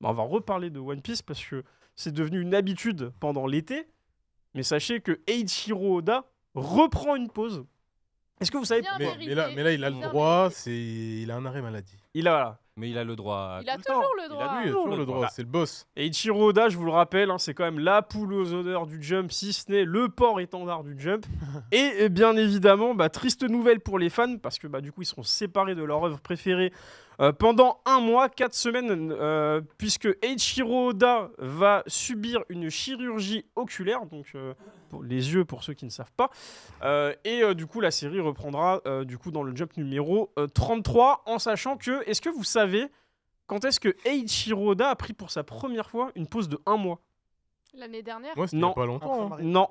on va reparler de One Piece parce que c'est devenu une habitude pendant l'été. Mais sachez que Eiichiro Oda reprend une pause. Est-ce que vous savez Bien pourquoi Mais là, il a le Bien droit, il a un arrêt maladie. Voilà. Mais il a le droit. Il a tout le temps. toujours le Il a droit. Oui, il a toujours le droit, Bah, c'est le boss. Eiichiro Oda, je vous le rappelle, c'est quand même la poule aux odeurs du Jump, si ce n'est le port-étendard du Jump. Et bien évidemment, triste nouvelle pour les fans, parce que du coup, ils seront séparés de leur œuvre préférée pendant 1 mois, 4 semaines, puisque Eiichiro Oda va subir une chirurgie oculaire, donc pour les yeux pour ceux qui ne savent pas. Et du coup, la série reprendra du coup dans le Jump numéro 33, en sachant que, est-ce que vous savez quand est-ce que Eiichiro Oda a pris pour sa première fois une pause de 1 mois? L'année dernière. Moi, c'était il y Non. a pas longtemps. hein. Non.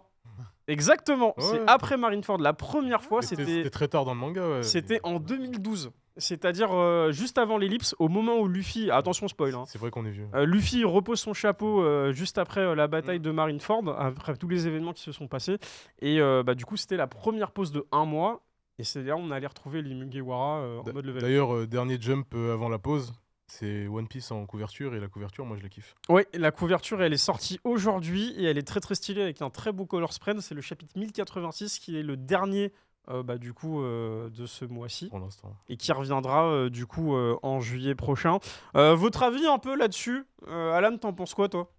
Exactement. Ouais. C'est après Marineford. La première fois, C'était c'était très tard dans le manga. Ouais. c'était en 2012. C'est-à-dire juste avant l'ellipse, au moment où Luffy... Attention, spoil. C'est vrai qu'on est vieux. Luffy repose son chapeau juste après la bataille de Marineford, après tous les événements qui se sont passés. Et du coup, c'était la première pause de 1 mois. Et c'est là où on allait retrouver les Mugiwara en mode level. D'ailleurs, dernier jump avant la pause, c'est One Piece en couverture. Et la couverture, moi, je la kiffe. Oui, la couverture, elle est sortie aujourd'hui et elle est très très stylée avec un très beau color spread. C'est le chapitre 1086 qui est le dernier du coup de ce mois-ci Pour l'instant. et qui reviendra du coup en juillet prochain. Votre avis un peu là-dessus, Alan, t'en penses quoi toi?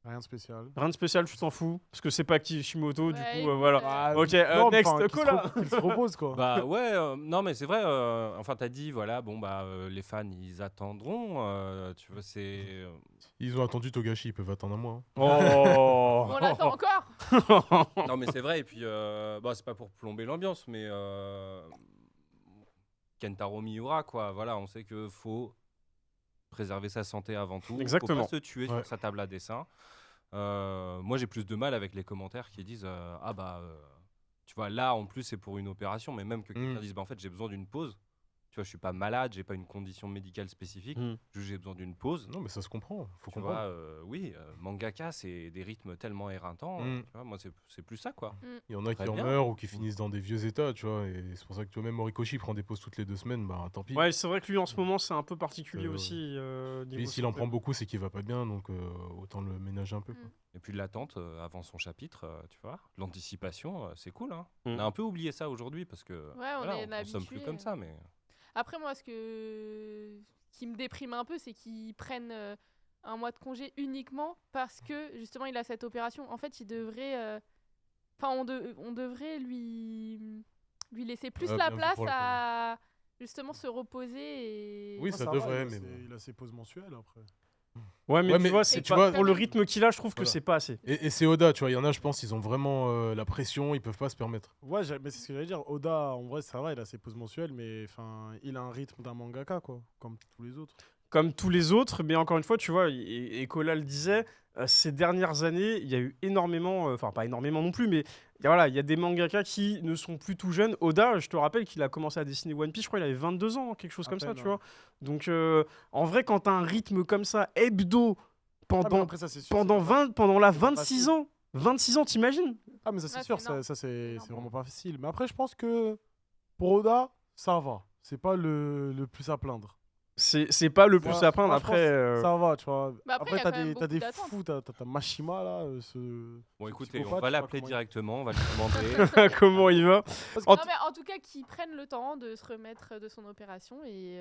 Rien de spécial. Rien de spécial, tu t'en fous parce que c'est pas Kishimoto, du Ouais, coup écoute, voilà. Ah, Ok, non, mais next, enfin, Cola. qu'il se repose, quoi. Bah ouais, non mais c'est vrai. Enfin, t'as dit voilà, bon les fans ils attendront. Tu vois, c'est. Ils ont attendu Togashi, ils peuvent attendre un mois. hein. Oh. On l'attend encore. Non mais c'est vrai. Et puis c'est pas pour plomber l'ambiance, mais Kentaro Miura quoi. Voilà, on sait que faut préserver sa santé avant tout. Exactement. Faut pas se tuer Ouais. sur sa table à dessin. Moi j'ai plus de mal avec les commentaires qui disent tu vois là en plus c'est pour une opération, mais même que quelqu'un dise en fait j'ai besoin d'une pause. Tu vois, je suis pas malade, j'ai pas une condition médicale spécifique, juste j'ai besoin d'une pause. Non, mais ça se comprend. Faut Tu comprendre. vois, oui, mangaka c'est des rythmes tellement éreintants. Tu vois, moi c'est plus ça quoi. Il y en a qui Très en bien. meurent ou qui finissent dans des vieux états, tu vois. Et c'est pour ça que toi, même Morikoshi prend des pauses toutes les 2 semaines, tant pis. Ouais, c'est vrai que lui en ce moment c'est un peu particulier aussi. Puis niveau s'il en santé. prend beaucoup, c'est qu'il va pas bien, donc autant le ménager un peu. Quoi. Et puis l'attente avant son chapitre, tu vois, l'anticipation, c'est cool. Hein. Mm. On a un peu oublié ça aujourd'hui parce que on est on consomme plus habitué. comme ça, mais. Après, moi, ce qui me déprime un peu, c'est qu'ils prennent 1 mois de congé uniquement parce que, justement, il a cette opération. En fait, il devrait... on devrait lui laisser plus la bien vu place pour le à, justement, se reposer et... Oui, Moi, ça va, devrait, il a mais ses- Il a ses pauses mensuelles après. Ouais, mais Ouais, tu mais vois, c'est- c'est tu pas- vois- pour le rythme qu'il a, je trouve que Voilà. c'est pas assez. Et c'est Oda, tu vois. Il y en a, je pense, ils ont vraiment la pression, ils peuvent pas se permettre. Ouais, mais c'est ce que j'allais dire. Oda, en vrai, ça va, il a ses pauses mensuelles, mais il a un rythme d'un mangaka, quoi, comme tous les autres. Comme tous les autres, mais encore une fois, tu vois, et Kola le disait, ces dernières années, il y a eu énormément, enfin pas énormément non plus, mais voilà, il y a des mangaka qui ne sont plus tout jeunes. Oda, je te rappelle qu'il a commencé à dessiner One Piece, je crois qu'il avait 22 ans, quelque chose À comme ça, peine, tu ouais. vois. Donc en vrai, quand t'as un rythme comme ça, hebdo, Ah, mais pendant, après, ça, c'est sûr, pendant, c'est pas- 20, pendant la c'est pas 26 facile. ans, 26 ans, t'imagines? Ah, mais ça, c'est Ouais, sûr, c'est énorme. ça, c'est énorme. c'est vraiment pas facile. Mais après, je pense que pour Oda, ça va. C'est pas le plus à plaindre. C'est pas le plus Moi, à plaindre. moi, je Après, pense Ça va, tu vois. Bah après, il y a t'as quand même t'as des beaucoup d'attentes. fous, t'as Mashima, là, Bon, ce écoutez, psychopathe, on je va sais pas l'appeler comment il- directement, on va lui demander. comment il va? Parce En Non, mais en tout cas, qu'ils prennent le temps de se remettre de son opération et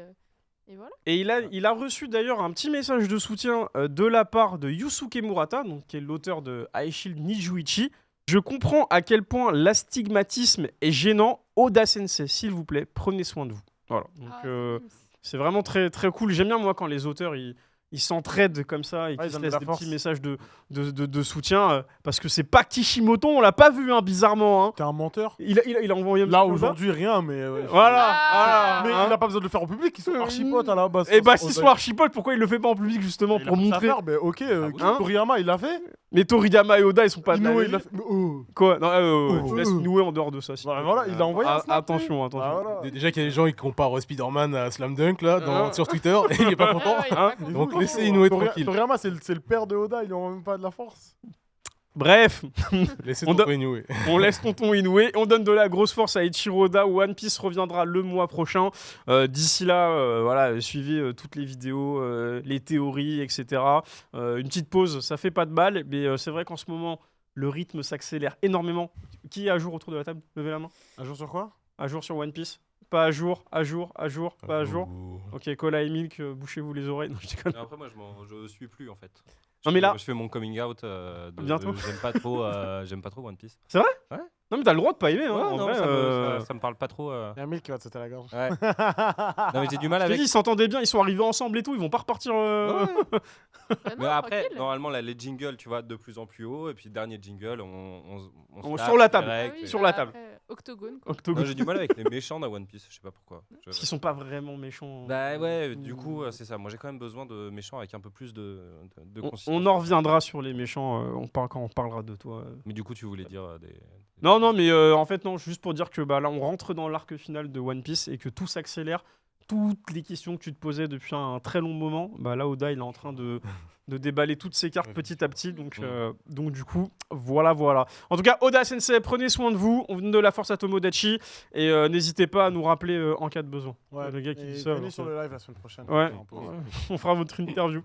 voilà. Et il a reçu d'ailleurs un petit message de soutien de la part de Yusuke Murata, donc, qui est l'auteur de Aishil Nijuichi. Je comprends à quel point l'astigmatisme est gênant. Oda Sensei, s'il vous plaît, prenez soin de vous. Voilà. Donc, Ah, c'est mimes. c'est vraiment très, très cool. J'aime bien, moi, quand les auteurs ils s'entraident comme ça et Ouais, qu'ils ils se donnent de laissent la des force. petits messages de soutien. Parce que c'est pas Kishimoto, on l'a pas vu, hein, bizarrement. Hein. T'es un menteur. Il a envoyé un Là, petit aujourd'hui, rien, mais. ouais, Voilà, Ah. Mais voilà, hein. il a pas besoin de le faire en public, ils sont archi potes à la base. Et bah, Oda- s'ils sont archipotes, pourquoi il le fait pas en public, justement, Il a pour pas ça à montrer. faire, mais ok, oui. Hein Toriyama, il l'a fait. Mais Toriyama et Oda, ils sont pas de la Inoue, même il l'a vie. fait. Mais oh. Quoi? Non, je Oh. laisse Inoue en dehors de ça. s'il te Voilà, plaît. il l'a envoyé un Ah, snap, attention, lui. attention. Ah, voilà. Déjà qu'il y a des gens qui comparent Spider-Man à Slam Dunk là, Ah. sur Twitter, et il est pas content. Ah ouais, il est Hein pas content. Donc Oh, laissez Inoue Tori- tranquille. Toriyama, c'est le père de Oda, il lui envoie même pas de la force. Bref, Laissez On ton Inoue. on laisse tonton Inoue, on donne de la grosse force à Eiichiro Oda. One Piece reviendra le mois prochain. D'ici là, voilà, suivez toutes les vidéos, les théories, etc. Une petite pause, ça fait pas de mal, mais c'est vrai qu'en ce moment, le rythme s'accélère énormément. Qui est à jour autour de la table? Levez la main. Un jour sur quoi? À jour sur One Piece? Pas à jour, à jour, à jour, pas à jour. Ok, Cola et Milk, bouchez-vous les oreilles. Non, je déconne. Après, moi, je suis plus en fait. Non, mais là- Je fais mon coming out. Bientôt. J'aime pas trop One Piece. Non, mais t'as le droit de pas aimer. Hein, Ouais, en non, vrai, ça me parle pas trop. Il y a un mille qui va te sauter la gorge. Ouais. Non, mais j'ai du mal je te avec. dis, ils s'entendaient bien, ils sont arrivés ensemble et tout, ils vont pas repartir. Ouais. Bah non, Mais après, tranquille. normalement, là, les jingles, tu vois, de plus en plus haut. Et puis, dernier jingle, On- se sur la tape table. Ah direct, oui, et- sur la après, table. Octogone. Quoi. Octogone. Non, j'ai du mal avec les méchants dans One Piece, je sais pas pourquoi. Parce qu'ils sont pas vraiment méchants. Bah ouais, du coup, c'est ça. Moi, j'ai quand même besoin de méchants avec un peu plus de On consistance. en reviendra sur les méchants quand on parlera de toi. Mais du coup, tu voulais dire des. Non, non, mais en fait, non, juste pour dire que bah, là, on rentre dans l'arc final de One Piece et que tout s'accélère. Toutes les questions que tu te posais depuis un très long moment, bah, là, Oda, il est en train de déballer toutes ses cartes petit à petit. Donc du coup, voilà. En tout cas, Oda Sensei, prenez soin de vous. On vous donne de la force à Tomodachi. Et n'hésitez pas à nous rappeler en cas de besoin. Ouais, Le gars qui et dit ça. venez sur le live la semaine prochaine. Ouais, En pause. on fera votre interview.